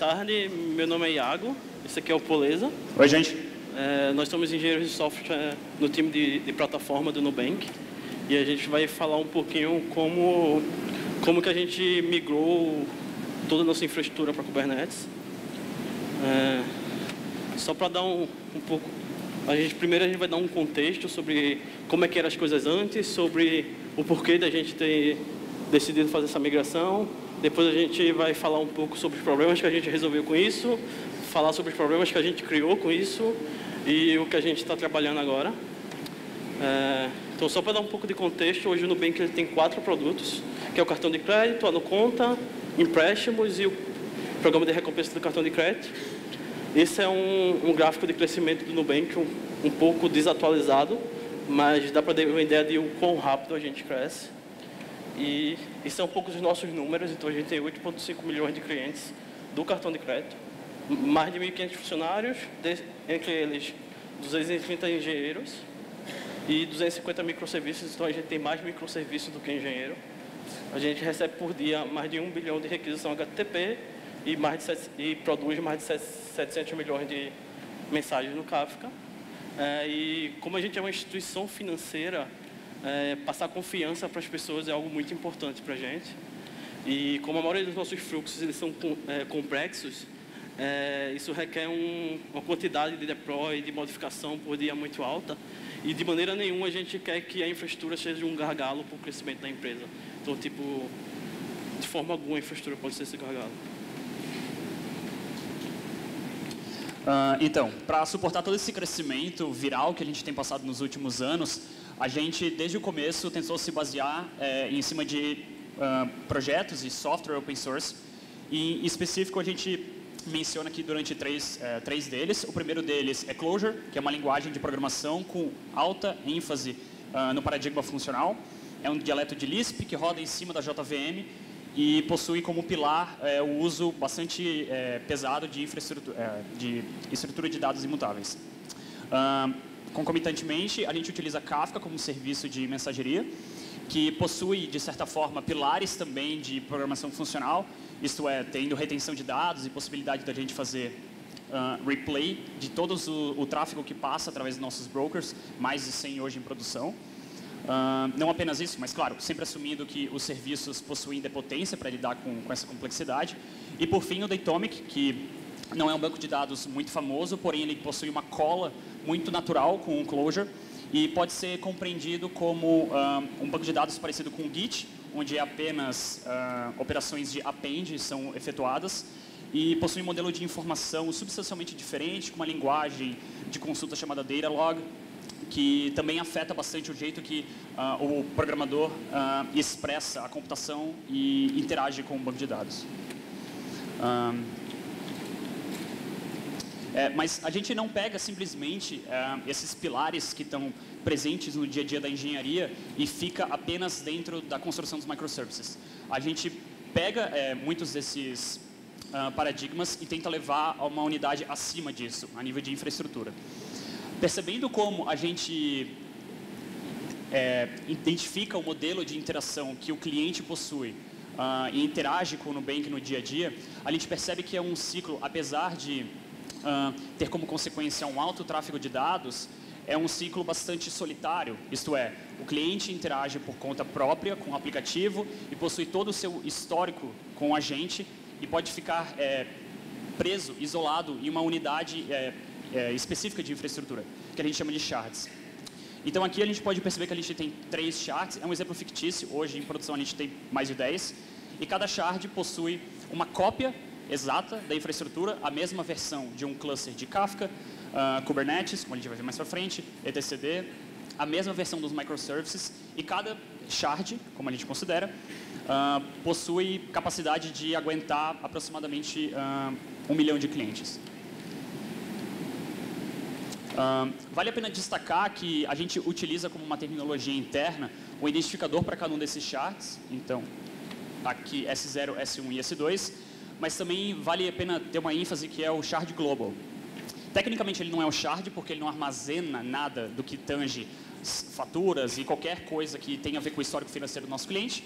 tarde, meu nome é Iago, esse aqui é o Poleza. Oi, gente. Nós somos engenheiros de software no time de plataforma do Nubank e a gente vai falar um pouquinho como que a gente migrou toda a nossa infraestrutura para Kubernetes. Só para dar um pouco... Primeiro a gente vai dar um contexto sobre como é que eram as coisas antes, sobre o porquê da gente ter decidido fazer essa migração. Depois a gente vai falar um pouco sobre os problemas que a gente resolveu com isso, falar sobre os problemas que a gente criou com isso e o que a gente está trabalhando agora. Então, só para dar um pouco de contexto, hoje o Nubank ele tem 4 produtos, que é o cartão de crédito, a NuConta, empréstimos e o programa de recompensa do cartão de crédito. Esse é um gráfico de crescimento do Nubank um pouco desatualizado, mas dá para ter uma ideia de o quão rápido a gente cresce. E isso é um pouco dos nossos números, então a gente tem 8,5 milhões de clientes do cartão de crédito, mais de 1.500 funcionários, entre eles 230 engenheiros e 250 microserviços, então a gente tem mais microserviços do que engenheiro. A gente recebe por dia mais de 1 bilhão de requisição HTTP e produz mais de 700 milhões de mensagens no Kafka. E como a gente é uma instituição financeira, passar confiança para as pessoas é algo muito importante para a gente. E como a maioria dos nossos fluxos eles são complexos, isso requer uma quantidade de deploy, de modificação por dia muito alta. E de maneira nenhuma a gente quer que a infraestrutura seja um gargalo para o crescimento da empresa. Então, de forma alguma a infraestrutura pode ser esse gargalo. Então, para suportar todo esse crescimento viral que a gente tem passado nos últimos anos, a gente, desde o começo, tentou se basear em cima de projetos e software open source. E, em específico, a gente menciona aqui durante três deles. O primeiro deles é Clojure, que é uma linguagem de programação com alta ênfase no paradigma funcional. É um dialeto de Lisp que roda em cima da JVM e possui como pilar o uso bastante pesado de estrutura de dados imutáveis. Concomitantemente, a gente utiliza Kafka como serviço de mensageria, que possui, de certa forma, pilares também de programação funcional, isto é, tendo retenção de dados e possibilidade da gente fazer replay de todo o tráfego que passa através dos nossos brokers, mais de 100 hoje em produção. Não apenas isso, mas claro, sempre assumindo que os serviços possuem potência para lidar com essa complexidade. E por fim, o Datomic, que não é um banco de dados muito famoso, porém ele possui uma cola muito natural com o Clojure e pode ser compreendido como um banco de dados parecido com o Git, onde apenas operações de append são efetuadas e possui um modelo de informação substancialmente diferente, com uma linguagem de consulta chamada Datalog, que também afeta bastante o jeito que o programador expressa a computação e interage com o banco de dados. Mas a gente não pega simplesmente esses pilares que estão presentes no dia a dia da engenharia e fica apenas dentro da construção dos microservices. A gente pega muitos desses paradigmas e tenta levar a uma unidade acima disso, a nível de infraestrutura. Percebendo como a gente identifica o modelo de interação que o cliente possui e interage com o Nubank no dia a dia, a gente percebe que é um ciclo, apesar de ter como consequência um alto tráfego de dados, é um ciclo bastante solitário, isto é, o cliente interage por conta própria com o aplicativo e possui todo o seu histórico com a gente e pode ficar preso, isolado em uma unidade específica de infraestrutura, que a gente chama de shards. Então aqui a gente pode perceber que a gente tem 3 shards, é um exemplo fictício, hoje em produção a gente tem mais de 10, e cada shard possui uma cópia exata da infraestrutura, a mesma versão de um cluster de Kafka, Kubernetes, como a gente vai ver mais para frente, etcd, a mesma versão dos microservices, e cada shard, como a gente considera, possui capacidade de aguentar aproximadamente 1 milhão de clientes. Vale a pena destacar que a gente utiliza como uma terminologia interna o identificador para cada um desses shards, então aqui S0, S1 e S2, mas também vale a pena ter uma ênfase que é o shard global. Tecnicamente ele não é o shard porque ele não armazena nada do que tange faturas e qualquer coisa que tenha a ver com o histórico financeiro do nosso cliente,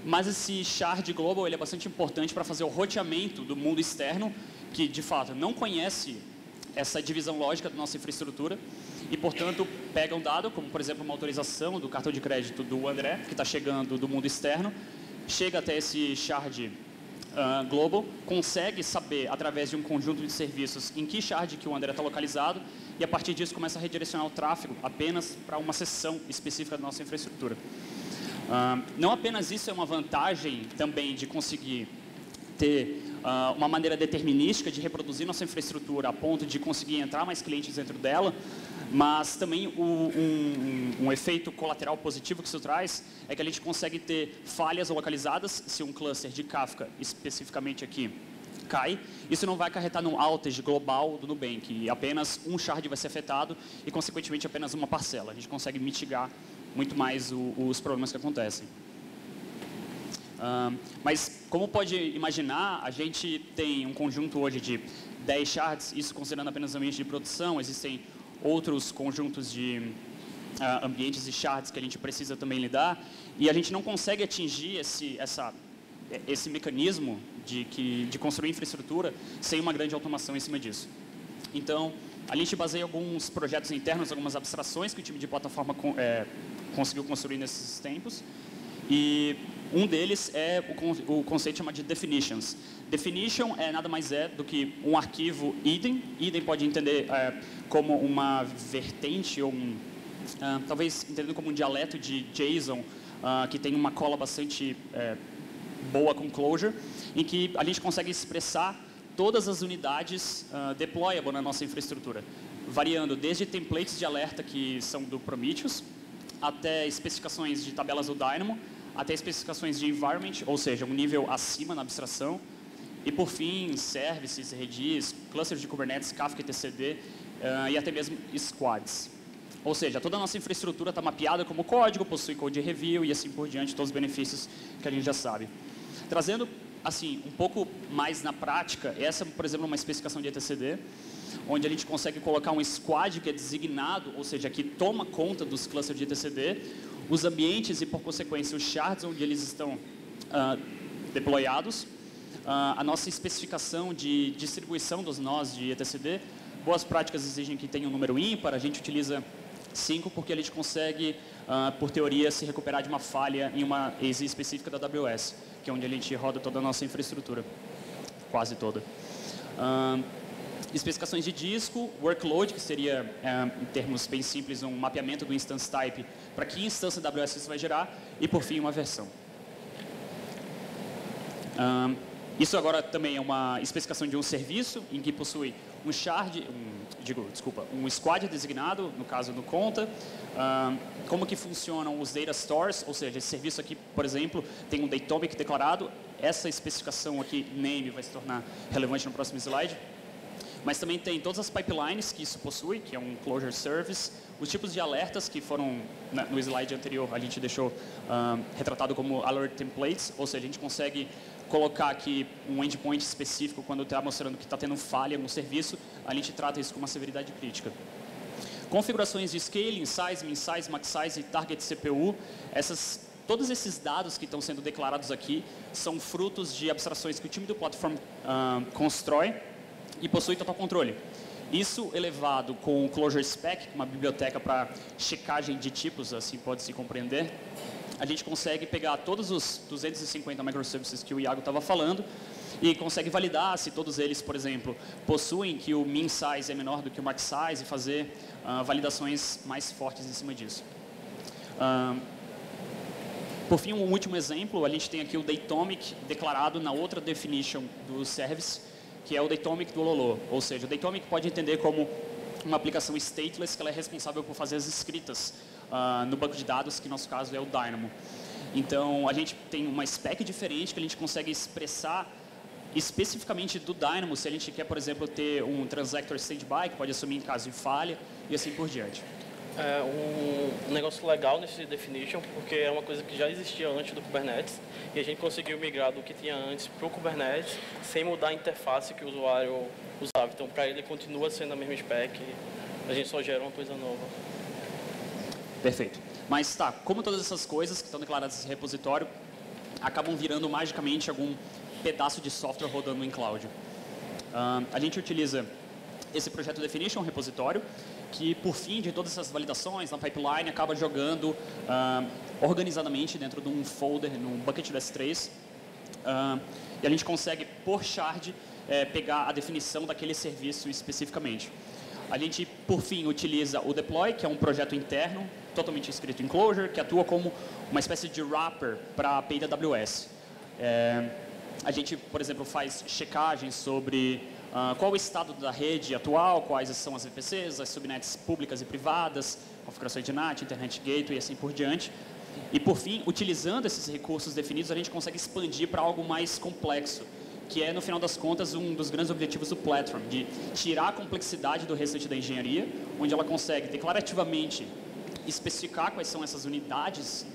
mas esse shard global ele é bastante importante para fazer o roteamento do mundo externo que, de fato, não conhece essa divisão lógica da nossa infraestrutura e, portanto, pega um dado, como, por exemplo, uma autorização do cartão de crédito do André, que está chegando do mundo externo, chega até esse shard global, consegue saber, através de um conjunto de serviços, em que shard que o André está localizado, e a partir disso começa a redirecionar o tráfego apenas para uma seção específica da nossa infraestrutura. Não apenas isso é uma vantagem também de conseguir ter uma maneira determinística de reproduzir nossa infraestrutura a ponto de conseguir entrar mais clientes dentro dela, mas também um efeito colateral positivo que isso traz é que a gente consegue ter falhas localizadas se um cluster de Kafka, especificamente aqui, cai. Isso não vai acarretar num outage global do Nubank, e apenas um shard vai ser afetado e, consequentemente, apenas uma parcela. A gente consegue mitigar muito mais os problemas que acontecem. Mas, como pode imaginar, a gente tem um conjunto hoje de 10 shards, isso considerando apenas ambiente de produção, existem outros conjuntos de ambientes e shards que a gente precisa também lidar, e a gente não consegue atingir esse mecanismo de construir infraestrutura sem uma grande automação em cima disso. Então, a gente baseia alguns projetos internos, algumas abstrações que o time de plataforma conseguiu construir nesses tempos, e um deles é o conceito chamado de definitions. Definition nada mais do que um arquivo idem. Idem pode entender como uma vertente ou talvez entendendo como um dialeto de JSON que tem uma cola bastante boa com Clojure, em que a gente consegue expressar todas as unidades deployable na nossa infraestrutura, variando desde templates de alerta que são do Prometheus, até especificações de tabelas do Dynamo, até especificações de environment, ou seja, um nível acima na abstração, e por fim, services, Redis, clusters de Kubernetes, Kafka e etcd, e até mesmo squads. Ou seja, toda a nossa infraestrutura está mapeada como código, possui code review e assim por diante, todos os benefícios que a gente já sabe. Trazendo, assim, um pouco mais na prática, essa, por exemplo, é uma especificação de etcd, onde a gente consegue colocar um squad que é designado, ou seja, que toma conta dos clusters de etcd, os ambientes e, por consequência, os shards onde eles estão deployados, a nossa especificação de distribuição dos nós de etcd. Boas práticas exigem que tenha um número ímpar, a gente utiliza 5 porque a gente consegue, por teoria, se recuperar de uma falha em uma AZ específica da AWS, que é onde a gente roda toda a nossa infraestrutura, quase toda. Especificações de disco, workload, que seria, em termos bem simples, um mapeamento do instance type para que instância da AWS isso vai gerar, e por fim uma versão. Isso agora também é uma especificação de um serviço em que possui um shard, um squad designado, no caso no conta, como que funcionam os data stores, ou seja, esse serviço aqui, por exemplo, tem um datomic declarado, essa especificação aqui, name, vai se tornar relevante no próximo slide. Mas também tem todas as pipelines que isso possui, que é um Clojure Service, os tipos de alertas que foram, no slide anterior, a gente deixou retratado como Alert Templates, ou seja, a gente consegue colocar aqui um endpoint específico quando está mostrando que está tendo falha no serviço, a gente trata isso com uma severidade crítica. Configurações de scaling, size, min size, max size e target CPU, todos esses dados que estão sendo declarados aqui são frutos de abstrações que o time do Platform constrói e possui total controle. Isso elevado com o Clojure Spec, uma biblioteca para checagem de tipos, assim pode-se compreender, a gente consegue pegar todos os 250 microservices que o Iago estava falando e consegue validar se todos eles, por exemplo, possuem que o min size é menor do que o max size e fazer validações mais fortes em cima disso. Por fim, um último exemplo, a gente tem aqui o datomic declarado na outra definition do service, que é o datomic do Lolo, ou seja, o datomic pode entender como uma aplicação stateless que ela é responsável por fazer as escritas no banco de dados, que no nosso caso é o Dynamo. Então, a gente tem uma spec diferente que a gente consegue expressar especificamente do Dynamo, se a gente quer, por exemplo, ter um transactor standby, que pode assumir em caso de falha, e assim por diante. É um negócio legal nesse definition, porque é uma coisa que já existia antes do Kubernetes, e a gente conseguiu migrar do que tinha antes para o Kubernetes, sem mudar a interface que o usuário usava. Então, para ele, continua sendo a mesma spec, a gente só gera uma coisa nova. Perfeito. Mas tá, como todas essas coisas que estão declaradas nesse repositório acabam virando magicamente algum pedaço de software rodando em cloud. A gente utiliza esse projeto Definition Repositório, que por fim de todas essas validações na pipeline acaba jogando organizadamente dentro de um folder, num bucket do S3, e a gente consegue, por shard, pegar a definição daquele serviço especificamente. A gente, por fim, utiliza o deploy, que é um projeto interno, totalmente escrito em Clojure, que atua como uma espécie de wrapper para a API da AWS. A gente, por exemplo, faz checagens sobre qual o estado da rede atual, quais são as VPCs, as subnets públicas e privadas, configurações de NAT, Internet Gateway e assim por diante. E, por fim, utilizando esses recursos definidos, a gente consegue expandir para algo mais complexo, que é, no final das contas, um dos grandes objetivos do Platform, de tirar a complexidade do restante da engenharia, onde ela consegue declarativamente especificar quais são essas unidades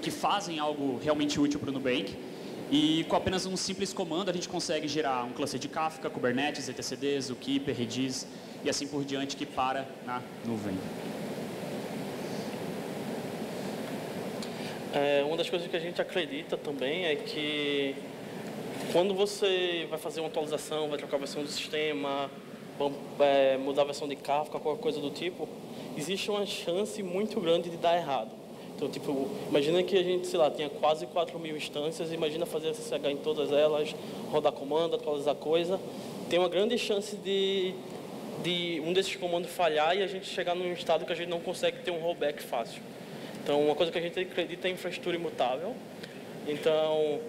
que fazem algo realmente útil para o Nubank, e com apenas um simples comando a gente consegue gerar um cluster de Kafka, Kubernetes, etcds, Zookeeper, Redis e assim por diante que para na nuvem. Uma das coisas que a gente acredita também é que quando você vai fazer uma atualização, vai trocar a versão do sistema, mudar a versão de Kafka, qualquer coisa do tipo, existe uma chance muito grande de dar errado. Então, tipo, imagina que a gente, sei lá, tinha quase 4.000 instâncias, imagina fazer SSH em todas elas, rodar comando, atualizar coisa. Tem uma grande chance de um desses comandos falhar e a gente chegar num estado que a gente não consegue ter um rollback fácil. Então, uma coisa que a gente acredita é infraestrutura imutável. Então,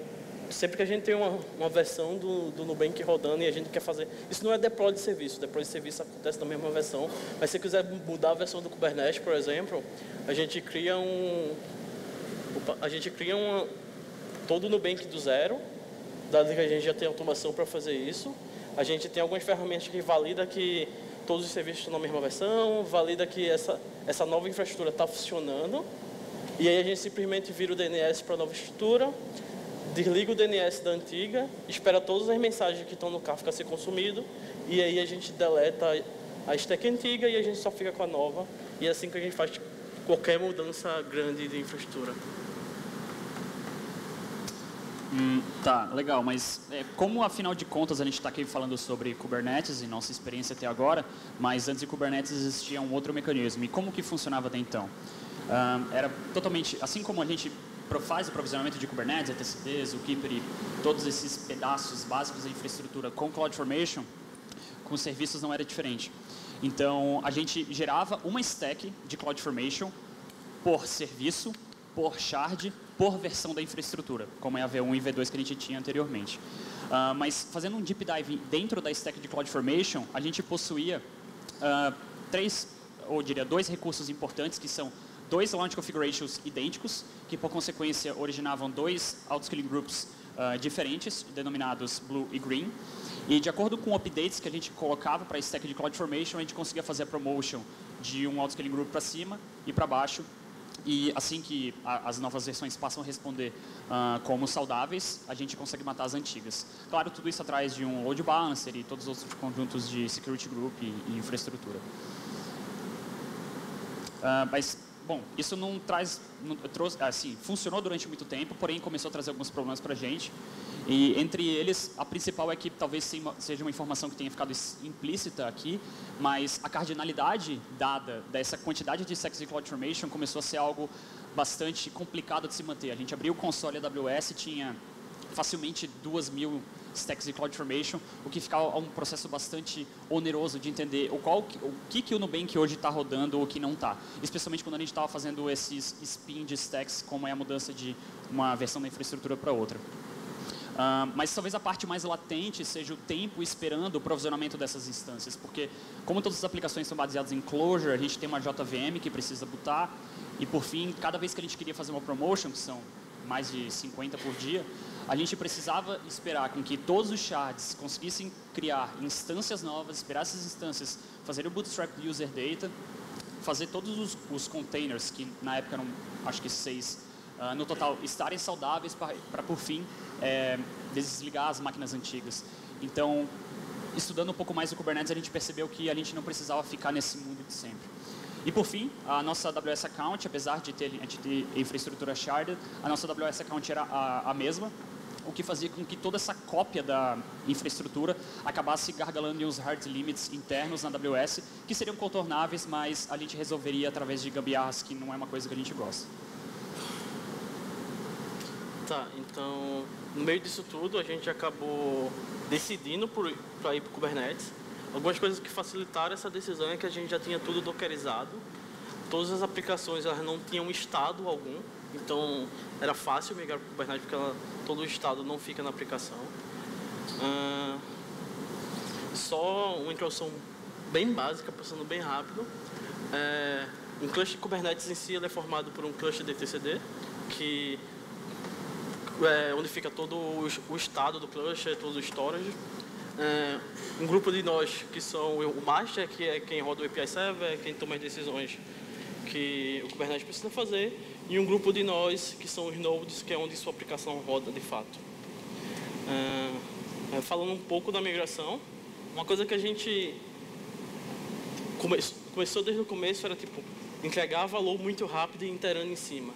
sempre que a gente tem uma versão do Nubank rodando e a gente quer fazer... Isso não é deploy de serviço. Deploy de serviço acontece na mesma versão. Mas se você quiser mudar a versão do Kubernetes, por exemplo, a gente cria todo o Nubank do zero, dado que a gente já tem automação para fazer isso. A gente tem algumas ferramentas que valida que todos os serviços estão na mesma versão, valida que essa nova infraestrutura está funcionando. E aí a gente simplesmente vira o DNS para a nova estrutura, desliga o DNS da antiga, espera todas as mensagens que estão no Kafka ser consumido, e aí a gente deleta a stack antiga e a gente só fica com a nova. E é assim que a gente faz qualquer mudança grande de infraestrutura. Tá, legal, mas como afinal de contas a gente está aqui falando sobre Kubernetes e nossa experiência até agora, mas antes de Kubernetes existia um outro mecanismo, e como que funcionava até então? Era totalmente, assim como a gente faz o provisionamento de Kubernetes, etcds, Zookeeper e todos esses pedaços básicos da infraestrutura com CloudFormation, com os serviços não era diferente. Então, a gente gerava uma stack de CloudFormation por serviço, por shard, por versão da infraestrutura, como é a V1 e V2 que a gente tinha anteriormente. Mas fazendo um deep dive dentro da stack de CloudFormation, a gente possuía dois recursos importantes, que são dois launch configurations idênticos, que por consequência originavam dois autoscaling groups diferentes, denominados Blue e Green. E de acordo com updates que a gente colocava para a stack de CloudFormation, a gente conseguia fazer a promotion de um autoscaling group para cima e para baixo. E assim que as novas versões passam a responder como saudáveis, a gente consegue matar as antigas. Claro, tudo isso atrás de um load balancer e todos os outros conjuntos de security group e infraestrutura. Mas, bom, isso funcionou durante muito tempo, porém começou a trazer alguns problemas para a gente. E entre eles, a principal é que talvez seja uma informação que tenha ficado implícita aqui, mas a cardinalidade dada dessa quantidade de stacks de CloudFormation começou a ser algo bastante complicado de se manter. A gente abriu o console AWS e tinha facilmente 2.000 stacks de CloudFormation, o que ficava um processo bastante oneroso de entender o que o Nubank hoje está rodando ou o que não está. Especialmente quando a gente estava fazendo esses spin de stacks, como é a mudança de uma versão da infraestrutura para outra. Mas talvez a parte mais latente seja o tempo esperando o provisionamento dessas instâncias, porque como todas as aplicações são baseadas em Clojure, a gente tem uma JVM que precisa botar, e por fim, cada vez que a gente queria fazer uma promotion, que são mais de 50 por dia, a gente precisava esperar com que todos os shards conseguissem criar instâncias novas, esperar essas instâncias, fazer o bootstrap de user data, fazer todos os containers, que na época eram, acho que 6, no total, estarem saudáveis para por fim, desligar as máquinas antigas. Então, estudando um pouco mais o Kubernetes, a gente percebeu que a gente não precisava ficar nesse mundo de sempre. E por fim, a nossa AWS Account, apesar de ter infraestrutura sharded, a nossa AWS Account era a mesma, o que fazia com que toda essa cópia da infraestrutura acabasse gargalando em uns hard limits internos na AWS, que seriam contornáveis, mas a gente resolveria através de gambiarras, que não é uma coisa que a gente gosta. Tá, então, no meio disso tudo, a gente acabou decidindo para ir para o Kubernetes. Algumas coisas que facilitaram essa decisão é que a gente já tinha tudo dockerizado. Todas as aplicações elas não tinham estado algum, então era fácil migrar para o Kubernetes porque todo o estado não fica na aplicação. Só uma introdução bem básica, passando bem rápido. Um cluster de Kubernetes em si ele é formado por um cluster de etcd, que onde fica todo o estado do cluster, todo o storage. Um grupo de nós que são o master, que é quem roda o API server, quem toma as decisões que o Kubernetes precisa fazer, e um grupo de nós que são os nodes, que é onde sua aplicação roda de fato. Falando um pouco da migração, uma coisa que a gente começou desde o começo era tipo entregar valor muito rápido e iterando em cima.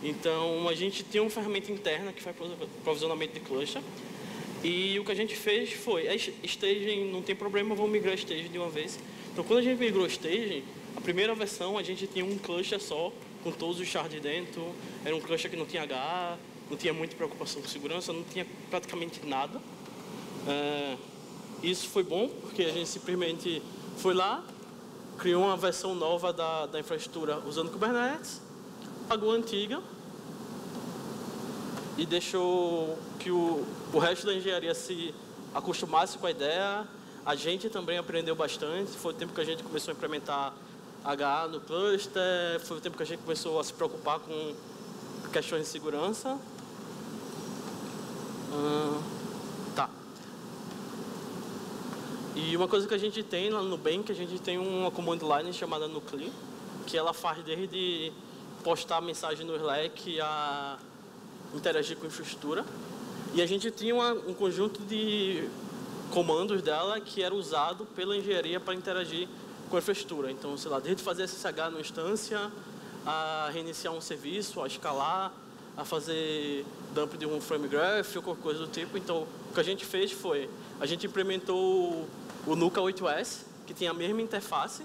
Então a gente tem uma ferramenta interna que faz provisionamento de cluster. E o que a gente fez foi, staging não tem problema, vamos migrar staging de uma vez. Então quando a gente migrou staging, a primeira versão a gente tinha um cluster só, com todos os shards dentro. Era um cluster que não tinha HA, não tinha muita preocupação com segurança, não tinha praticamente nada. Isso foi bom, porque a gente simplesmente foi lá, criou uma versão nova da infraestrutura usando Kubernetes, apagou a antiga e deixou que o resto da engenharia se acostumasse com a ideia. A gente também aprendeu bastante. Foi o tempo que a gente começou a implementar HA no cluster, foi o tempo que a gente começou a se preocupar com questões de segurança. Tá. E uma coisa que a gente tem lá no Nubank, a gente tem uma command line chamada Nucleo, que ela faz desde postar mensagem no Slack a interagir com a infraestrutura. E a gente tinha um conjunto de comandos dela que era usado pela engenharia para interagir com a infraestrutura. Então, sei lá, desde fazer SSH numa instância, a reiniciar um serviço, a escalar, a fazer dump de um frame graph ou qualquer coisa do tipo. Então, o que a gente fez foi, a gente implementou o Nuka 8S, que tem a mesma interface,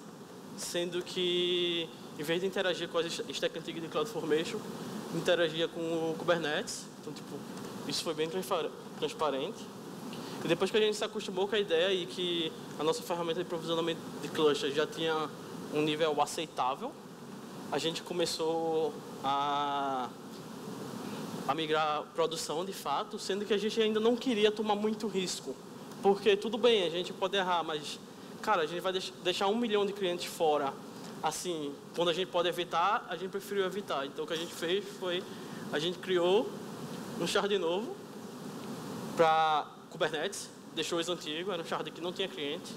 sendo que, em vez de interagir com a stack antiga de CloudFormation, interagia com o Kubernetes. Então, tipo, isso foi bem transparente. E depois que a gente se acostumou com a ideia e que a nossa ferramenta de provisionamento de cluster já tinha um nível aceitável, a gente começou a migrar a produção de fato, sendo que a gente ainda não queria tomar muito risco. Porque tudo bem, a gente pode errar, mas, cara, a gente vai deixar 1 milhão de clientes fora. Assim, quando a gente pode evitar, a gente preferiu evitar. Então, o que a gente fez foi, a gente criou um shard novo para Kubernetes, deixou os antigos, era um shard que não tinha cliente.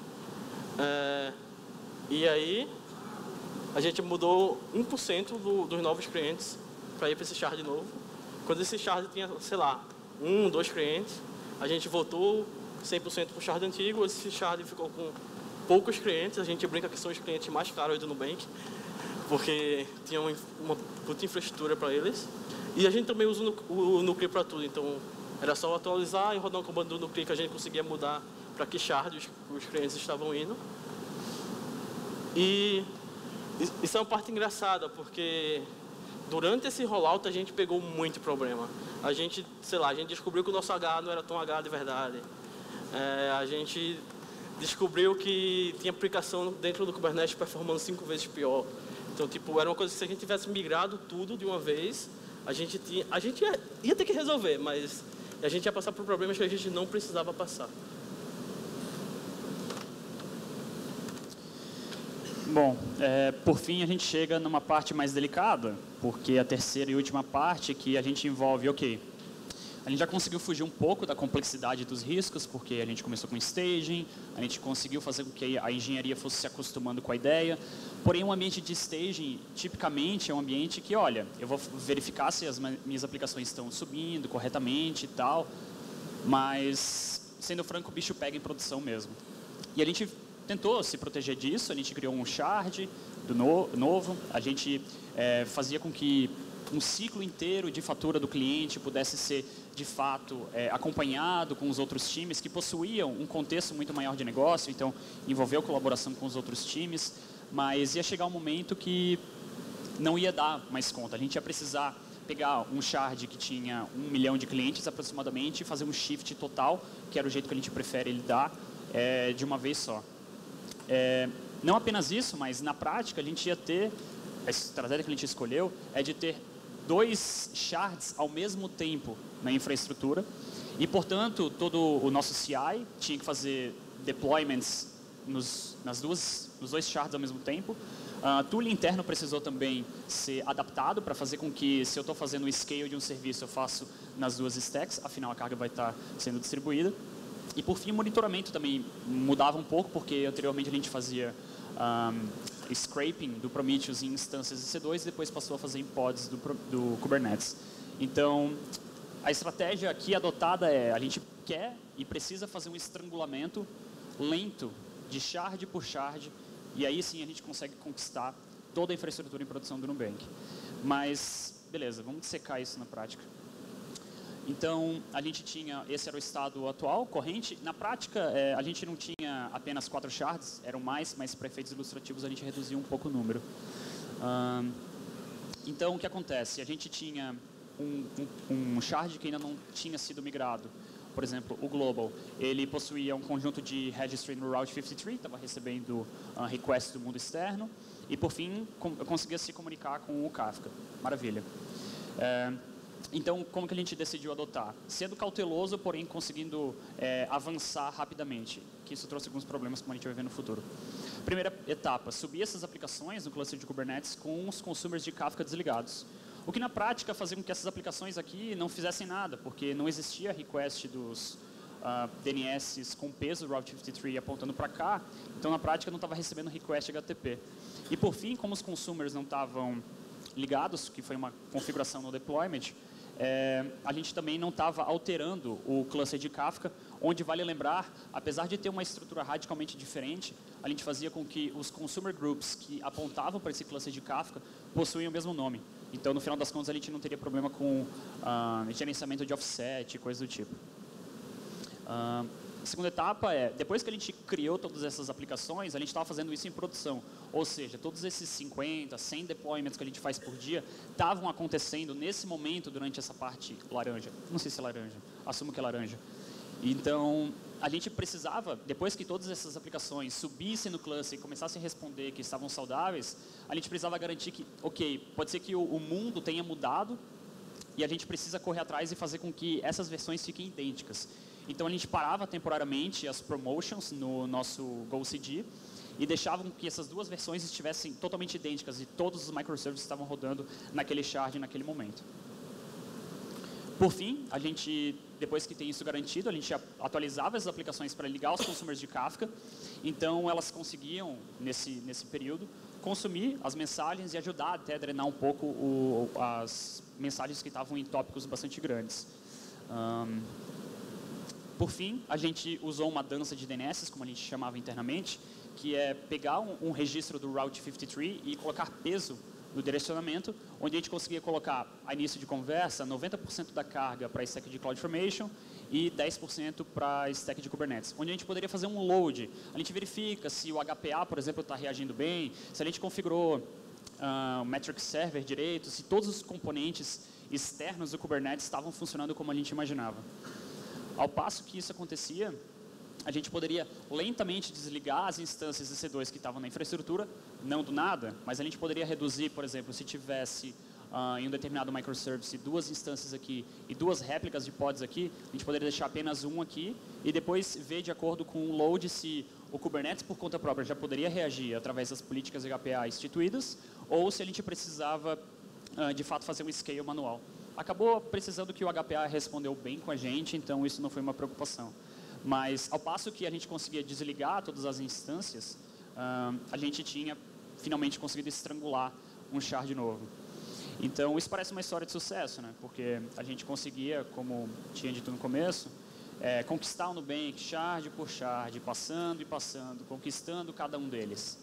E aí, a gente mudou 1% dos novos clientes para ir para esse shard novo. Quando esse shard tinha, sei lá, 1, 2 clientes, a gente voltou 100% para o shard antigo. Esse shard ficou com poucos clientes, a gente brinca que são os clientes mais caros do Nubank, porque tinha uma puta infraestrutura para eles. E a gente também usa o Nucleo para tudo, então era só atualizar e rodar um comando do Nucleo que a gente conseguia mudar para que shard os clientes estavam indo. E isso é uma parte engraçada, porque durante esse rollout a gente pegou muito problema. A gente, sei lá, a gente descobriu que o nosso H não era tão H de verdade. A gente descobriu que tinha aplicação dentro do Kubernetes performando 5 vezes pior. Então, tipo, era uma coisa que se a gente tivesse migrado tudo de uma vez, a gente ia ter que resolver, mas a gente ia passar por problemas que a gente não precisava passar. Bom, por fim a gente chega numa parte mais delicada, porque a terceira e última parte que a gente envolve, a gente já conseguiu fugir um pouco da complexidade dos riscos, porque a gente começou com staging, a gente conseguiu fazer com que a engenharia fosse se acostumando com a ideia, porém um ambiente de staging, tipicamente, é um ambiente que, olha, eu vou verificar se as minhas aplicações estão subindo corretamente e tal, mas, sendo franco, o bicho pega em produção mesmo. E a gente tentou se proteger disso, a gente criou um shard novo, a gente fazia com que um ciclo inteiro de fatura do cliente pudesse ser, de fato, acompanhado com os outros times que possuíam um contexto muito maior de negócio, então envolveu colaboração com os outros times, mas ia chegar um momento que não ia dar mais conta. A gente ia precisar pegar um shard que tinha 1 milhão de clientes aproximadamente e fazer um shift total, que era o jeito que a gente prefere lidar, de uma vez só. Não apenas isso, mas na prática a gente ia ter, a estratégia que a gente escolheu é de ter 2 shards ao mesmo tempo na infraestrutura e, portanto, todo o nosso CI tinha que fazer deployments nos 2 shards ao mesmo tempo. O tooling interno precisou também ser adaptado para fazer com que, se eu estou fazendo o scale de um serviço, eu faço nas 2 stacks, afinal a carga vai estar sendo distribuída. E, por fim, o monitoramento também mudava um pouco, porque anteriormente a gente fazia scraping do Prometheus em instâncias de C2 e depois passou a fazer em pods do Kubernetes. Então, a estratégia aqui adotada a gente quer e precisa fazer um estrangulamento lento de shard por shard, e aí sim a gente consegue conquistar toda a infraestrutura em produção do Nubank. Mas, beleza, vamos dissecar isso na prática. Então, a gente tinha, esse era o estado atual, corrente. Na prática, a gente não tinha apenas 4 shards, eram mais, mas para efeitos ilustrativos a gente reduziu um pouco o número. Então, o que acontece? A gente tinha um shard que ainda não tinha sido migrado. Por exemplo, o Global, ele possuía um conjunto de registry no Route 53, estava recebendo requests do mundo externo, e por fim, eu conseguia se comunicar com o Kafka. Maravilha. Então, como que a gente decidiu adotar? Sendo cauteloso, porém conseguindo avançar rapidamente, que isso trouxe alguns problemas, como a gente vai ver no futuro. Primeira etapa, subir essas aplicações no cluster de Kubernetes com os consumers de Kafka desligados. O que na prática fazia com que essas aplicações aqui não fizessem nada, porque não existia request dos DNS com peso Route 53 apontando para cá, então na prática não estava recebendo request HTTP. E por fim, como os consumers não estavam ligados, que foi uma configuração no deployment, a gente também não estava alterando o cluster de Kafka, onde vale lembrar, apesar de ter uma estrutura radicalmente diferente, a gente fazia com que os consumer groups que apontavam para esse cluster de Kafka possuíam o mesmo nome. Então, no final das contas, a gente não teria problema com gerenciamento de offset e coisas do tipo. A segunda etapa depois que a gente criou todas essas aplicações, a gente estava fazendo isso em produção. Ou seja, todos esses 50, 100 deployments que a gente faz por dia estavam acontecendo nesse momento durante essa parte laranja. Não sei se é laranja, assumo que é laranja. Então, a gente precisava, depois que todas essas aplicações subissem no cluster e começassem a responder que estavam saudáveis, a gente precisava garantir que, ok, pode ser que o mundo tenha mudado e a gente precisa correr atrás e fazer com que essas versões fiquem idênticas. Então, a gente parava temporariamente as promotions no nosso GoCD e deixavam que essas 2 versões estivessem totalmente idênticas e todos os microservices estavam rodando naquele shard naquele momento. Por fim, a gente, depois que tem isso garantido, a gente atualizava as aplicações para ligar os consumers de Kafka. Então, elas conseguiam, nesse período, consumir as mensagens e ajudar até a drenar um pouco as mensagens que estavam em tópicos bastante grandes. Por fim, a gente usou uma dança de DNS, como a gente chamava internamente, que é pegar um registro do Route 53 e colocar peso no direcionamento, onde a gente conseguia colocar, a início de conversa, 90% da carga para a stack de CloudFormation e 10% para a stack de Kubernetes, onde a gente poderia fazer um load. A gente verifica se o HPA, por exemplo, está reagindo bem, se a gente configurou o Metric Server direito, se todos os componentes externos do Kubernetes estavam funcionando como a gente imaginava. Ao passo que isso acontecia, a gente poderia lentamente desligar as instâncias de C2 que estavam na infraestrutura, não do nada, mas a gente poderia reduzir, por exemplo, se tivesse em um determinado microservice 2 instâncias aqui e 2 réplicas de pods aqui, a gente poderia deixar apenas um aqui e depois ver de acordo com o load se o Kubernetes por conta própria já poderia reagir através das políticas HPA instituídas ou se a gente precisava de fato fazer um scale manual. Acabou precisando que o HPA respondeu bem com a gente, então isso não foi uma preocupação. Mas, ao passo que a gente conseguia desligar todas as instâncias, a gente tinha finalmente conseguido estrangular um shard novo. Então, isso parece uma história de sucesso, né? Porque a gente conseguia, como tinha dito no começo, conquistar o Nubank shard por shard, passando e passando, conquistando cada um deles.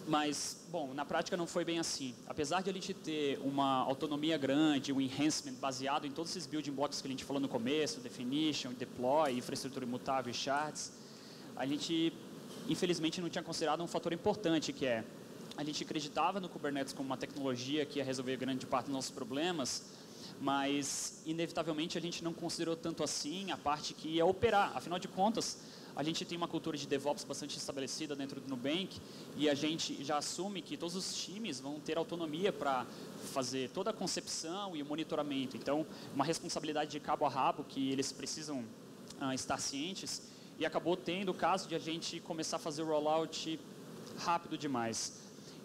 Mas, bom, na prática não foi bem assim. Apesar de a gente ter uma autonomia grande, um enhancement baseado em todos esses building blocks que a gente falou no começo, definition, deploy, infraestrutura imutável e shards, a gente, infelizmente, não tinha considerado um fator importante, que é, a gente acreditava no Kubernetes como uma tecnologia que ia resolver grande parte dos nossos problemas, mas, inevitavelmente, a gente não considerou tanto assim a parte que ia operar. Afinal de contas, a gente tem uma cultura de DevOps bastante estabelecida dentro do Nubank e a gente já assume que todos os times vão ter autonomia para fazer toda a concepção e o monitoramento. Então, uma responsabilidade de cabo a rabo que eles precisam estar cientes, e acabou tendo o caso de a gente começar a fazer o rollout rápido demais.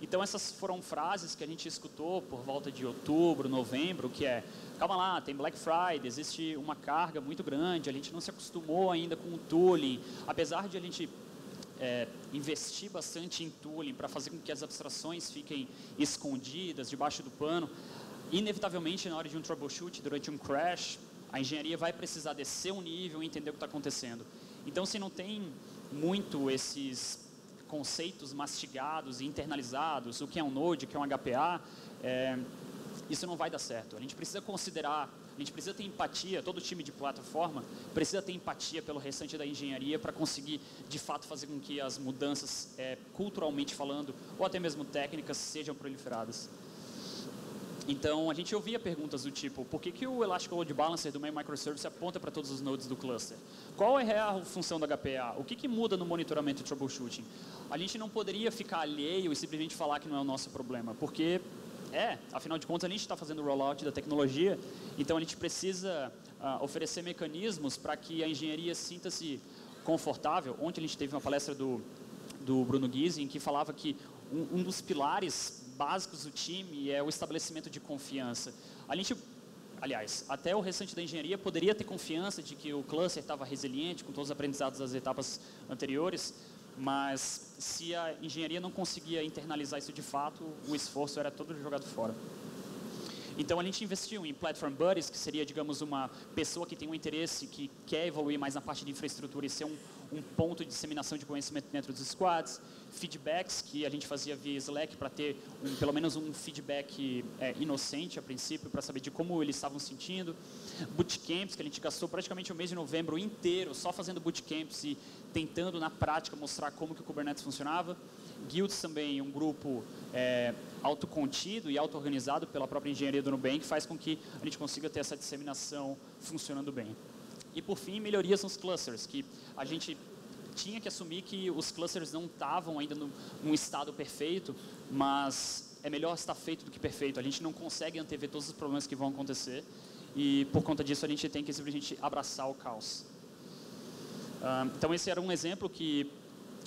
Então, essas foram frases que a gente escutou por volta de outubro, novembro, que é, calma lá, tem Black Friday, existe uma carga muito grande, a gente não se acostumou ainda com o tooling. Apesar de a gente investir bastante em tooling para fazer com que as abstrações fiquem escondidas, debaixo do pano, inevitavelmente, na hora de um troubleshoot, durante um crash, a engenharia vai precisar descer um nível e entender o que está acontecendo. Então, se não tem muito esses conceitos mastigados e internalizados, o que é um Node, o que é um HPA, isso não vai dar certo. A gente precisa considerar, a gente precisa ter empatia, todo time de plataforma precisa ter empatia pelo restante da engenharia para conseguir, de fato, fazer com que as mudanças, culturalmente falando, ou até mesmo técnicas, sejam proliferadas. Então, a gente ouvia perguntas do tipo, por que o Elastic Load Balancer do meu microservice aponta para todos os nodes do cluster? Qual é a função da HPA? O que muda no monitoramento e troubleshooting? A gente não poderia ficar alheio e simplesmente falar que não é o nosso problema, porque afinal de contas, a gente está fazendo o rollout da tecnologia, então a gente precisa oferecer mecanismos para que a engenharia sinta-se confortável. Ontem a gente teve uma palestra do Bruno Gysi, em que falava que um dos pilares básicos do time é o estabelecimento de confiança. Aliás, até o restante da engenharia poderia ter confiança de que o cluster estava resiliente com todos os aprendizados das etapas anteriores, mas se a engenharia não conseguia internalizar isso de fato, o esforço era todo jogado fora. Então, a gente investiu em Platform Buddies, que seria, digamos, uma pessoa que tem um interesse, que quer evoluir mais na parte de infraestrutura e ser um ponto de disseminação de conhecimento dentro dos squads. Feedbacks, que a gente fazia via Slack para ter pelo menos um feedback inocente a princípio, para saber de como eles estavam sentindo. Bootcamps, que a gente gastou praticamente o mês de novembro inteiro só fazendo bootcamps e tentando, na prática, mostrar como que o Kubernetes funcionava. Guilds também, um grupo autocontido e auto-organizado pela própria engenharia do Nubank, faz com que a gente consiga ter essa disseminação funcionando bem. E, por fim, melhorias nos clusters, que a gente tinha que assumir que os clusters não estavam ainda num estado perfeito, mas é melhor estar feito do que perfeito. A gente não consegue antever todos os problemas que vão acontecer e, por conta disso, a gente tem que simplesmente abraçar o caos. Então, esse era um exemplo que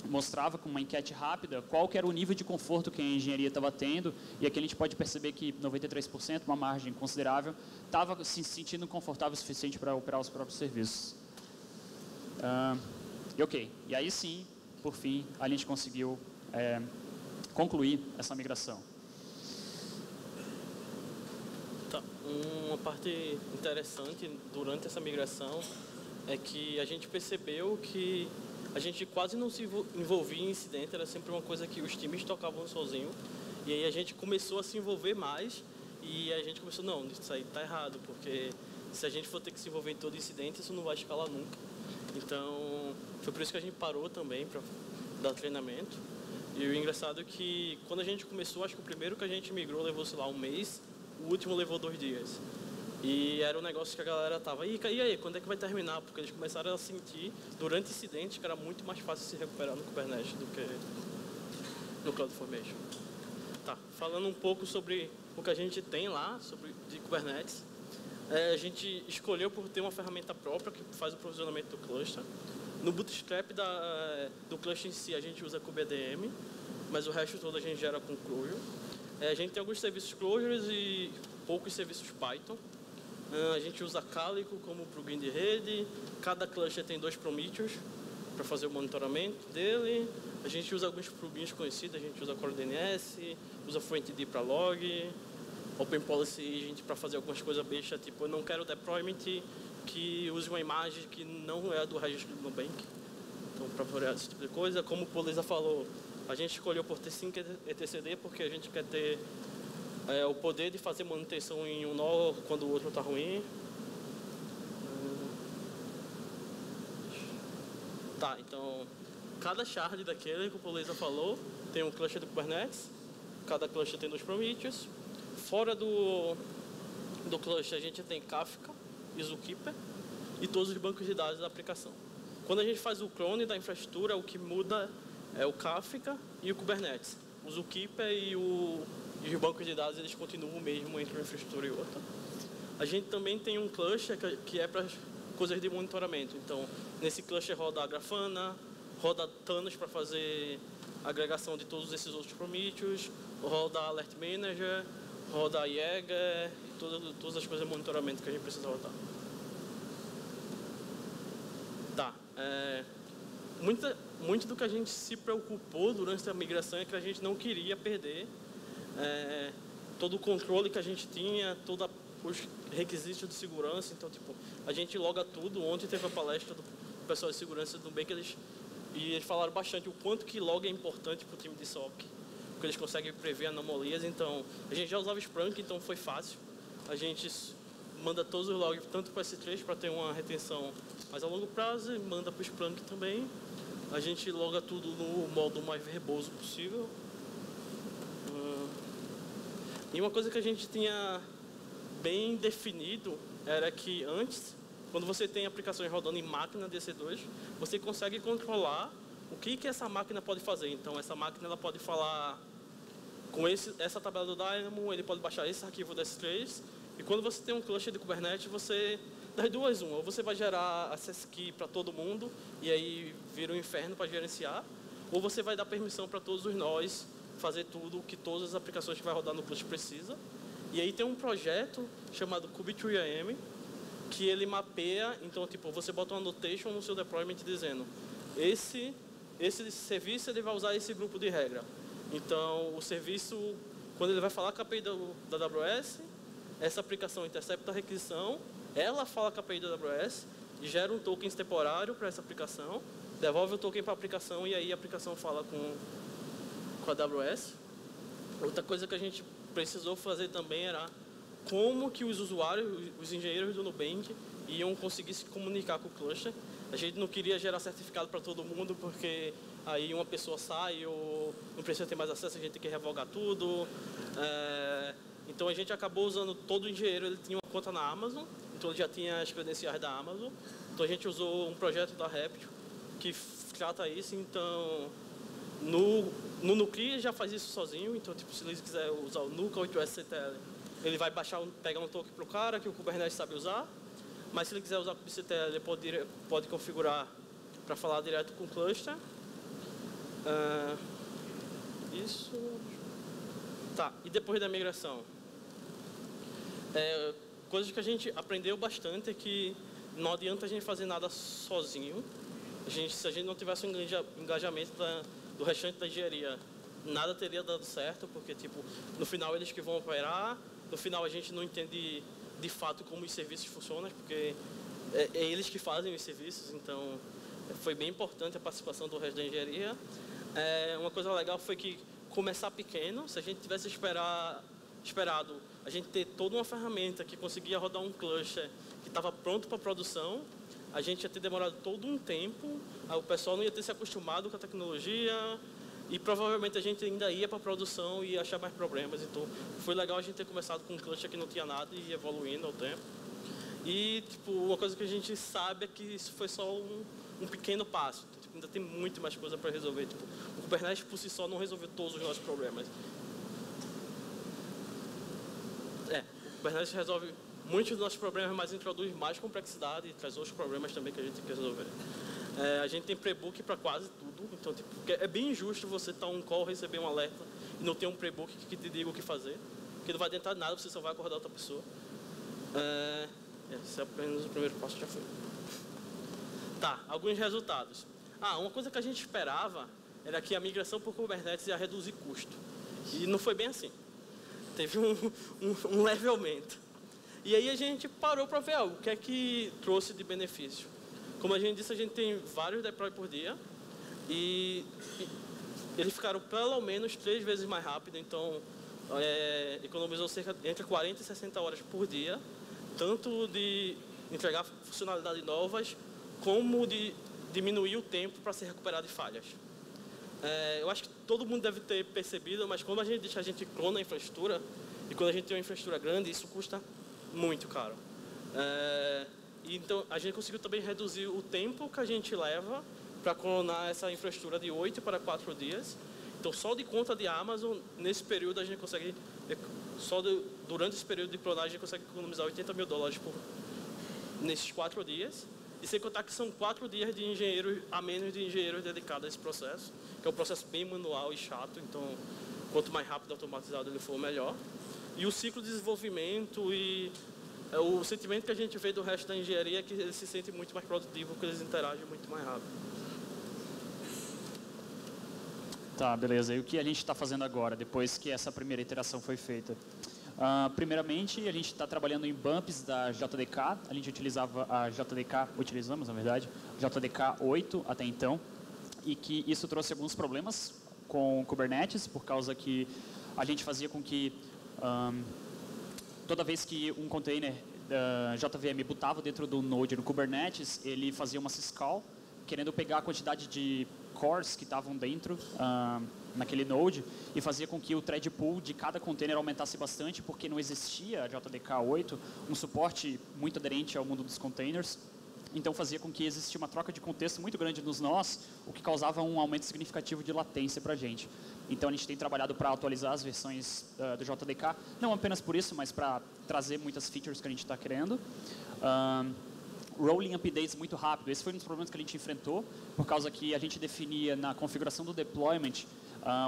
mostrava com uma enquete rápida qual que era o nível de conforto que a engenharia estava tendo, e aqui a gente pode perceber que 93%, uma margem considerável, estava se sentindo confortável o suficiente para operar os próprios serviços. E aí sim, por fim, a gente conseguiu concluir essa migração. Tá. Uma parte interessante durante essa migração é que a gente percebeu que a gente quase não se envolvia em incidente, era sempre uma coisa que os times tocavam sozinho. E aí a gente começou a se envolver mais e a gente começou, não, isso aí tá errado, porque se a gente for ter que se envolver em todo incidente, isso não vai escalar nunca. Então, foi por isso que a gente parou também para dar treinamento. E o engraçado é que quando a gente começou, acho que o primeiro que a gente migrou levou, sei lá, um mês, o último levou 2 dias. E era um negócio que a galera tava, e aí, quando é que vai terminar? Porque eles começaram a sentir, durante incidentes, que era muito mais fácil se recuperar no Kubernetes do que no CloudFormation. Tá, falando um pouco sobre o que a gente tem lá, de Kubernetes, a gente escolheu por ter uma ferramenta própria que faz o provisionamento do cluster. No bootstrap do cluster em si, a gente usa KubeADM, mas o resto todo a gente gera com Clojure. A gente tem alguns serviços Clojure e poucos serviços Python. A gente usa Calico como plugin de rede. Cada cluster tem 2 Prometheus para fazer o monitoramento dele. A gente usa alguns plugins conhecidos. A gente usa CoreDNS, usa FluentD para log, Open Policy Agent para fazer algumas coisas besta, tipo, eu não quero deployment que use uma imagem que não é do registro do Nubank. Então, para variar esse tipo de coisa. Como o Poleza falou, A gente escolheu por ter 5 etcd porque a gente quer ter o poder de fazer manutenção em um nó quando o outro está ruim. Tá, então cada shard daquele que o Paulista falou tem um cluster do Kubernetes, cada cluster tem 2 Prometheus. Fora do cluster a gente tem Kafka e Zookeeper e todos os bancos de dados da aplicação. Quando a gente faz o clone da infraestrutura, o que muda é o Kafka e o Kubernetes. O Zookeeper e os bancos de dados eles continuam o mesmo entre uma infraestrutura e outra. A gente também tem um cluster que é para coisas de monitoramento. Então, nesse cluster roda a Grafana, roda Thanos para fazer a agregação de todos esses outros Prometheus, roda a Alert Manager, roda a Jaeger, todas as coisas de monitoramento que a gente precisa rodar. Tá. Muito do que a gente se preocupou durante a migração é que a gente não queria perder todo o controle que a gente tinha, todos os requisitos de segurança. Então, tipo, a gente loga tudo. Ontem teve a palestra do pessoal de segurança do Nubank e eles falaram bastante o quanto que log é importante para o time de SOC, porque eles conseguem prever anomalias. Então, a gente já usava Splunk, então foi fácil. A gente manda todos os logs, tanto para o S3 para ter uma retenção mais a longo prazo, e manda para o Splunk também. A gente loga tudo no modo mais verboso possível. E uma coisa que a gente tinha bem definido era que antes, quando você tem aplicações rodando em máquina DC2, você consegue controlar o que essa máquina pode fazer. Então, essa máquina ela pode falar com essa tabela do Dynamo, ele pode baixar esse arquivo do S3. E quando você tem um cluster de Kubernetes, você das duas, uma. Ou você vai gerar access key para todo mundo, e aí vira um inferno para gerenciar. Ou você vai dar permissão para todos os nós fazer tudo o que todas as aplicações que vai rodar no cluster precisa. E aí tem um projeto chamado KubeTree-AM, que ele mapeia, então tipo, você bota uma annotation no seu deployment dizendo esse serviço ele vai usar esse grupo de regra. Então o serviço, quando ele vai falar com a API da AWS, essa aplicação intercepta a requisição, ela fala com a API da AWS, gera um token temporário para essa aplicação, devolve o token para a aplicação e aí a aplicação fala com a AWS. Outra coisa que a gente precisou fazer também era como que os usuários, os engenheiros do Nubank iam conseguir se comunicar com o cluster. A gente não queria gerar certificado para todo mundo, porque aí uma pessoa sai ou não precisa ter mais acesso, a gente tem que revogar tudo. Então a gente acabou usando, todo engenheiro ele tinha uma conta na Amazon, então ele já tinha as credenciais da Amazon. Então a gente usou um projeto da Reptio que trata isso. Então no Nuclei já faz isso sozinho. Então tipo, se ele quiser usar o Nuka 8SCTL, ele vai pegar um token para o cara que o Kubernetes sabe usar. Mas se ele quiser usar o kubectl, ele pode configurar para falar direto com o cluster. Isso. Tá, e depois da migração? Coisas que a gente aprendeu bastante é que não adianta a gente fazer nada sozinho. Se a gente não tivesse um engajamento do restante da engenharia, nada teria dado certo, porque tipo, no final eles que vão operar, no final a gente não entende de fato como os serviços funcionam, porque é eles que fazem os serviços. Então foi bem importante a participação do resto da engenharia. Uma coisa legal foi que começar pequeno. Se a gente tivesse esperado a gente ter toda uma ferramenta que conseguia rodar um cluster que estava pronto para produção, a gente ia ter demorado todo um tempo, o pessoal não ia ter se acostumado com a tecnologia e provavelmente a gente ainda ia para a produção e ia achar mais problemas. Então foi legal a gente ter começado com um cluster que não tinha nada e ir evoluindo ao tempo. E tipo, uma coisa que a gente sabe é que isso foi só um pequeno passo. Então, tipo, ainda tem muito mais coisa para resolver. Tipo, o Kubernetes por si só não resolveu todos os nossos problemas. O Kubernetes resolve muitos dos nossos problemas, mas introduz mais complexidade e traz outros problemas também que a gente tem que resolver. A gente tem prebook para quase tudo, então tipo, é bem injusto você estar um call, receber um alerta e não ter um prebook que te diga o que fazer, porque não vai adiantar nada, você só vai acordar outra pessoa. Esse é apenas o primeiro passo, já foi. Tá, alguns resultados. Uma coisa que a gente esperava era que a migração por Kubernetes ia reduzir custo, e não foi bem assim. Teve um leve aumento. E aí a gente parou para ver o que é que trouxe de benefício. Como a gente disse, a gente tem vários deploy por dia e eles ficaram pelo menos 3 vezes mais rápido, então economizou cerca entre 40 e 60 horas por dia, tanto de entregar funcionalidades novas, como de diminuir o tempo para se recuperar de falhas. Eu acho que todo mundo deve ter percebido, mas quando a gente clona a infraestrutura, e quando a gente tem uma infraestrutura grande, isso custa muito caro. Então, a gente conseguiu também reduzir o tempo que a gente leva para clonar essa infraestrutura de 8 para 4 dias. Então, só de conta de Amazon, nesse período, a gente consegue, durante esse período de clonagem, a gente consegue economizar $80 mil nesses 4 dias. E sem contar que são 4 dias de engenheiros, a menos de engenheiros dedicados a esse processo, que é um processo bem manual e chato, então quanto mais rápido e automatizado ele for, melhor. E o ciclo de desenvolvimento e o sentimento que a gente vê do resto da engenharia é que eles se sentem muito mais produtivos, porque eles interagem muito mais rápido. Tá, beleza. E o que a gente está fazendo agora, depois que essa primeira iteração foi feita? Primeiramente, a gente está trabalhando em bumps da JDK. A gente utilizava a utilizamos, na verdade, JDK 8 até então, e que isso trouxe alguns problemas com o Kubernetes, por causa que a gente fazia com que toda vez que um container JVM bootava dentro do node no Kubernetes, ele fazia uma syscall, querendo pegar a quantidade de cores que estavam dentro naquele node e fazia com que o thread pool de cada container aumentasse bastante, porque não existia JDK 8, um suporte muito aderente ao mundo dos containers. Então fazia com que existisse uma troca de contexto muito grande nos nós, o que causava um aumento significativo de latência para a gente. Então a gente tem trabalhado para atualizar as versões do JDK, não apenas por isso, mas para trazer muitas features que a gente está querendo. Rolling updates muito rápido. Esse foi um dos problemas que a gente enfrentou, por causa que a gente definia na configuração do deployment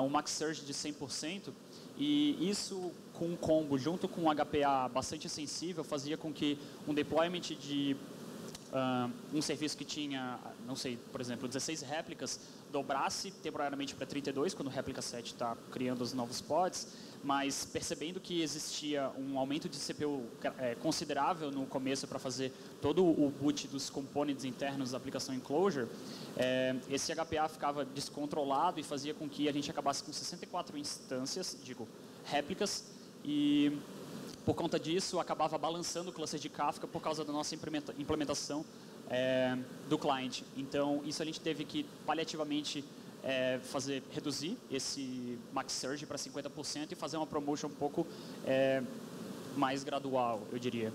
um max surge de 100%, e isso com um combo junto com um HPA bastante sensível fazia com que um deployment de um serviço que tinha, não sei, por exemplo, 16 réplicas, dobrasse temporariamente para 32, quando o réplica 7 está criando os novos pods, mas percebendo que existia um aumento de CPU considerável no começo para fazer todo o boot dos components internos da aplicação em Clojure, esse HPA ficava descontrolado e fazia com que a gente acabasse com 64 instâncias, réplicas, e por conta disso acabava balançando o cluster de Kafka por causa da nossa implementação do cliente. Então, isso a gente teve que paliativamente reduzir esse max surge para 50% e fazer uma promotion um pouco mais gradual, eu diria.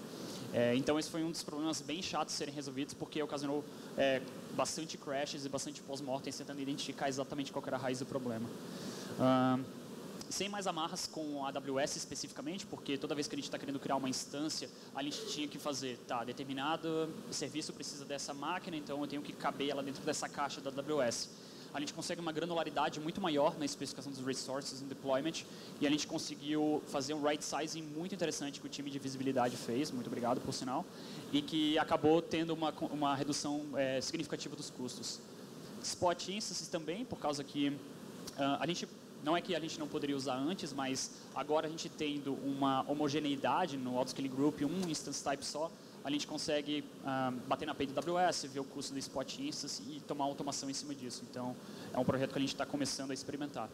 Então, esse foi um dos problemas bem chatos de serem resolvidos, porque ocasionou bastante crashes e bastante pós-mortem tentando identificar exatamente qual era a raiz do problema. Sem mais amarras com a AWS especificamente, porque toda vez que a gente está querendo criar uma instância, a gente tinha que fazer, determinado serviço precisa dessa máquina, então eu tenho que caber ela dentro dessa caixa da AWS. A gente consegue uma granularidade muito maior na especificação dos resources em deployment, e a gente conseguiu fazer um right sizing muito interessante que o time de visibilidade fez, muito obrigado por sinal, e que acabou tendo uma redução significativa dos custos. Spot instances também, por causa que a gente não é que a gente não poderia usar antes, mas agora a gente tendo uma homogeneidade no Autoscaling Group, um instance type só, a gente consegue bater na API da AWS, ver o custo do Spot Instance e tomar automação em cima disso. Então, é um projeto que a gente está começando a experimentar.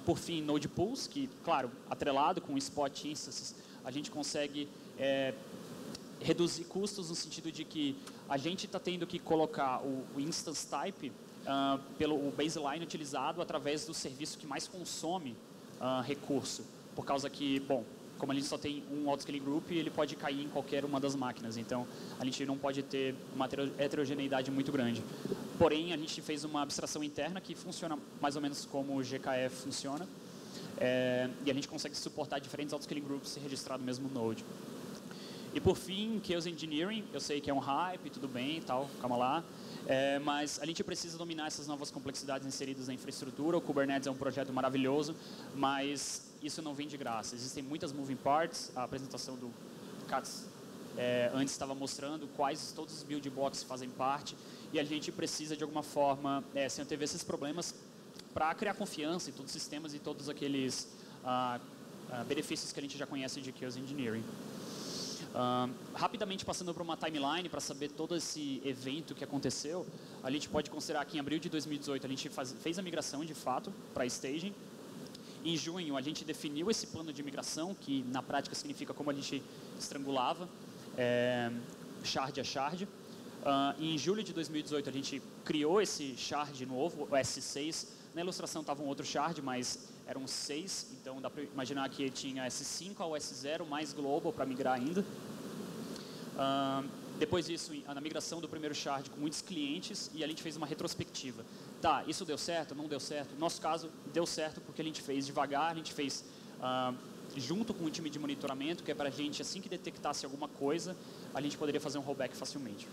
Por fim, Node Pools, que, claro, atrelado com Spot Instances, a gente consegue reduzir custos no sentido de que a gente está tendo que colocar o Instance Type pelo baseline utilizado através do serviço que mais consome recurso, por causa que, bom, como a gente só tem um Autoscaling Group, ele pode cair em qualquer uma das máquinas, então a gente não pode ter uma heterogeneidade muito grande. Porém, a gente fez uma abstração interna que funciona mais ou menos como o GKE funciona, e a gente consegue suportar diferentes Autoscaling Groups registrados no mesmo node. E por fim, Chaos Engineering, eu sei que é um hype, tudo bem, tal, calma lá, mas a gente precisa dominar essas novas complexidades inseridas na infraestrutura. O Kubernetes é um projeto maravilhoso, mas isso não vem de graça. Existem muitas moving parts. A apresentação do Katz antes estava mostrando quais todos os build blocks fazem parte, e a gente precisa de alguma forma se antever esses problemas para criar confiança em todos os sistemas e todos aqueles benefícios que a gente já conhece de Chaos Engineering. Rapidamente passando por uma timeline para saber todo esse evento que aconteceu, a gente pode considerar que em abril de 2018 a gente fez a migração de fato para a staging. Em junho a gente definiu esse plano de migração, que na prática significa como a gente estrangulava shard a shard. E em julho de 2018 a gente criou esse shard novo, o S6. Na ilustração estava um outro shard, mas eram 6, então dá para imaginar que tinha S5 ao S0 mais global para migrar ainda. Depois disso, na migração do primeiro shard com muitos clientes, e a gente fez uma retrospectiva. Tá, isso deu certo? Não deu certo? No nosso caso, deu certo porque a gente fez devagar, a gente fez junto com o time de monitoramento, que é para a gente, assim que detectasse alguma coisa, a gente poderia fazer um rollback facilmente.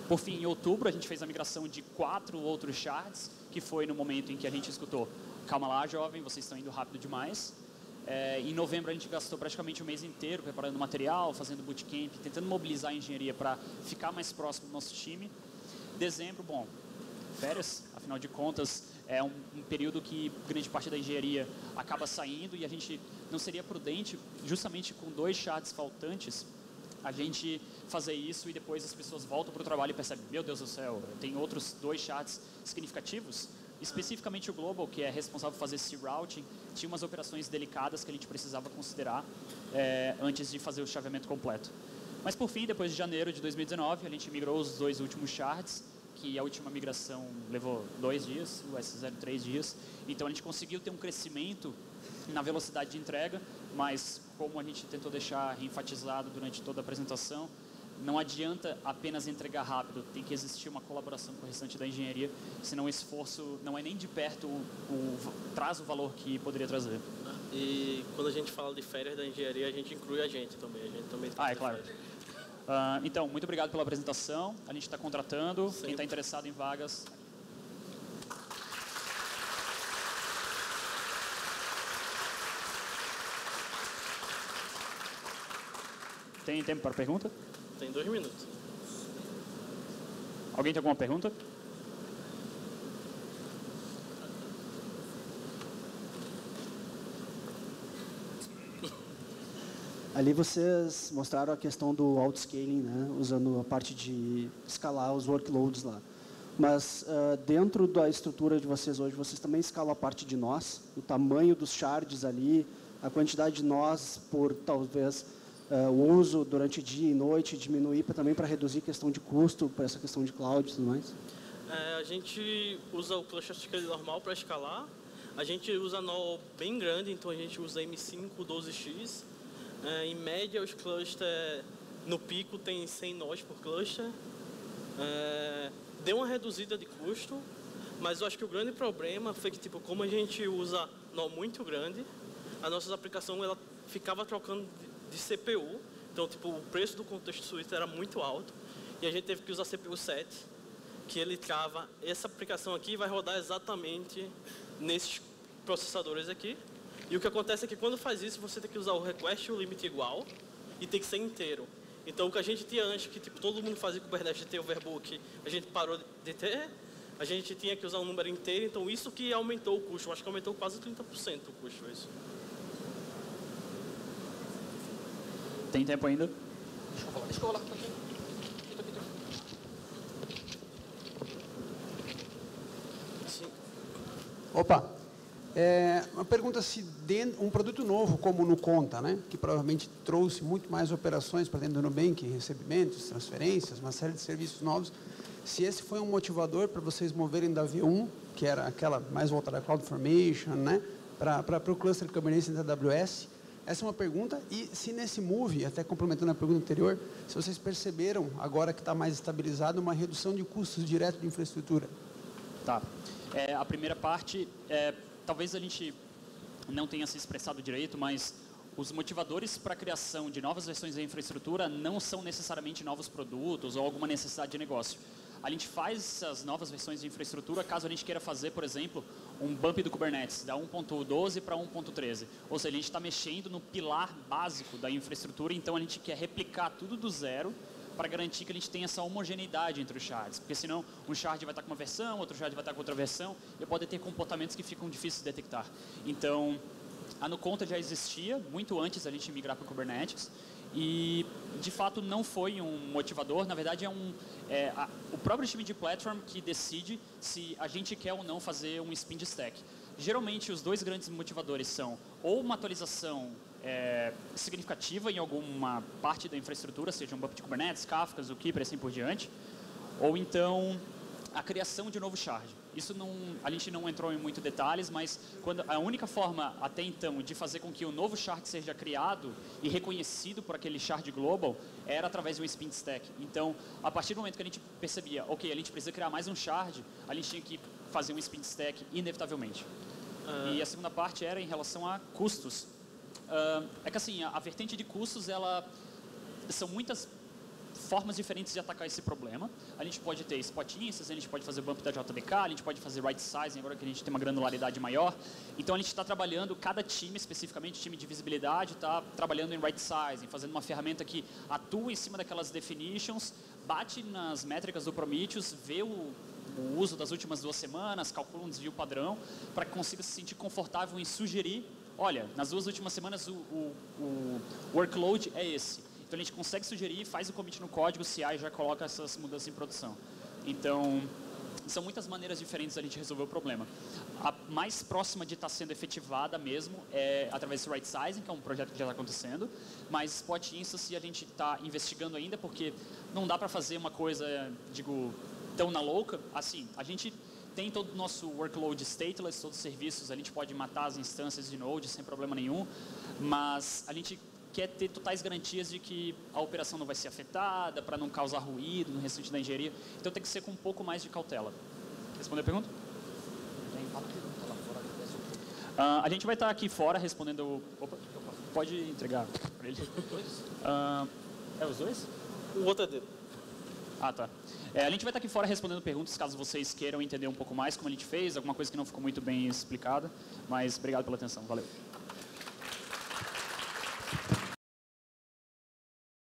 Por fim, em outubro, a gente fez a migração de 4 outros shards, que foi no momento em que a gente escutou: calma lá, jovem, vocês estão indo rápido demais. Em novembro, a gente gastou praticamente o mês inteiro preparando material, fazendo bootcamp, tentando mobilizar a engenharia para ficar mais próximo do nosso time. Dezembro, bom, férias, afinal de contas, é um período que grande parte da engenharia acaba saindo e a gente não seria prudente, justamente com 2 shards faltantes, a gente fazer isso e depois as pessoas voltam para o trabalho e percebem: meu Deus do céu, tem outros 2 shards significativos. Especificamente o Global, que é responsável por fazer esse routing, tinha umas operações delicadas que a gente precisava considerar antes de fazer o chaveamento completo. Mas por fim, depois de janeiro de 2019, a gente migrou os 2 últimos shards, que a última migração levou 2 dias, o S0 3 dias. Então a gente conseguiu ter um crescimento na velocidade de entrega, mas como a gente tentou deixar enfatizado durante toda a apresentação, não adianta apenas entregar rápido, tem que existir uma colaboração com o restante da engenharia, senão o esforço não é nem de perto traz o valor que poderia trazer. E quando a gente fala de férias da engenharia, a gente inclui a gente também tem é claro. Então, muito obrigado pela apresentação, a gente está contratando, Sempre. Quem está interessado em vagas. Tem tempo para pergunta? Tem 2 minutos. Alguém tem alguma pergunta? Ali vocês mostraram a questão do autoscaling, né? Usando a parte de escalar os workloads lá. Mas dentro da estrutura de vocês hoje, vocês também escalam a parte de nós, o tamanho dos shards ali, a quantidade de nós por talvez o uso durante dia e noite, diminuir também para reduzir a questão de custo, para essa questão de cloud e tudo mais? A gente usa o cluster scale normal para escalar. A gente usa nó bem grande, então a gente usa M5 12x. Em média, os clusters no pico tem 100 nós por cluster. Deu uma reduzida de custo, mas eu acho que o grande problema foi que, tipo, como a gente usa nó muito grande, a nossa aplicação ela ficava trocando de CPU, então tipo, o preço do contexto switch era muito alto e a gente teve que usar CPU 7, que ele trava, essa aplicação aqui vai rodar exatamente nesses processadores aqui, e o que acontece é que quando faz isso você tem que usar o request e o limit igual e tem que ser inteiro. Então o que a gente tinha antes, que tipo, todo mundo fazia Kubernetes de ter overbook, a gente parou de ter, a gente tinha que usar um número inteiro, então isso que aumentou o custo, eu acho que aumentou quase 30% o custo isso. Tem tempo ainda? Deixa eu rolar aqui. Opa, uma pergunta: se um produto novo como o NuConta, né, que provavelmente trouxe muito mais operações para dentro do Nubank, recebimentos, transferências, uma série de serviços novos, se esse foi um motivador para vocês moverem da V1, que era aquela mais voltada à CloudFormation, né, para o cluster Kubernetes da AWS. Essa é uma pergunta. E se nesse move, até complementando a pergunta anterior, se vocês perceberam, agora que está mais estabilizado, uma redução de custos direto de infraestrutura? Tá. A primeira parte, talvez a gente não tenha se expressado direito, mas os motivadores para a criação de novas versões da infraestrutura não são necessariamente novos produtos ou alguma necessidade de negócio. A gente faz essas novas versões de infraestrutura caso a gente queira fazer, por exemplo, um bump do Kubernetes, da 1.12 para 1.13. Ou seja, a gente está mexendo no pilar básico da infraestrutura, então a gente quer replicar tudo do zero para garantir que a gente tenha essa homogeneidade entre os shards. Porque senão um shard vai estar com uma versão, outro shard vai estar com outra versão, e pode ter comportamentos que ficam difíceis de detectar. Então, A NuConta já existia muito antes da gente migrar para o Kubernetes e, de fato, não foi um motivador. Na verdade, o próprio time de platform que decide se a gente quer ou não fazer um spin de stack. Geralmente, os dois grandes motivadores são ou uma atualização significativa em alguma parte da infraestrutura, seja um bump de Kubernetes, Kafka, Zookeeper e assim por diante, ou então a criação de novo shard. Isso a gente não entrou em muitos detalhes, mas a única forma até então de fazer com que o novo shard seja criado e reconhecido por aquele shard global era através de um spin stack. Então, a partir do momento que a gente percebia, ok, a gente precisa criar mais um shard, a gente tinha que fazer um spin stack inevitavelmente. E a segunda parte era em relação a custos. É que assim, a vertente de custos, são muitas formas diferentes de atacar esse problema. A gente pode ter spot instances, a gente pode fazer bump da JDK, a gente pode fazer right sizing, agora que a gente tem uma granularidade maior. Então, a gente está trabalhando, cada time, especificamente time de visibilidade, está trabalhando em right sizing, fazendo uma ferramenta que atua em cima daquelas definitions, bate nas métricas do Prometheus, vê o uso das últimas 2 semanas, calcula um desvio padrão, para que consiga se sentir confortável em sugerir, olha, nas 2 últimas semanas o workload é esse. Então, a gente consegue sugerir, faz o commit no código, CI e já coloca essas mudanças em produção. Então, são muitas maneiras diferentes da gente resolver o problema. A mais próxima de estar sendo efetivada mesmo é através do right sizing, que é um projeto que já está acontecendo, mas spot instance a gente está investigando ainda, porque não dá para fazer uma coisa, tão na louca. Assim, a gente tem todo o nosso workload stateless, todos os serviços, a gente pode matar as instâncias de Node sem problema nenhum, mas a gente quer ter totais garantias de que a operação não vai ser afetada, para não causar ruído no restante da engenharia. Então tem que ser com um pouco mais de cautela. Respondeu a pergunta? A gente vai estar aqui fora respondendo... Opa, pode entregar para ele. Os dois? O outro é dele. Ah, tá. A gente vai estar aqui fora respondendo perguntas, caso vocês queiram entender um pouco mais como a gente fez, alguma coisa que não ficou muito bem explicada. Mas obrigado pela atenção. Valeu.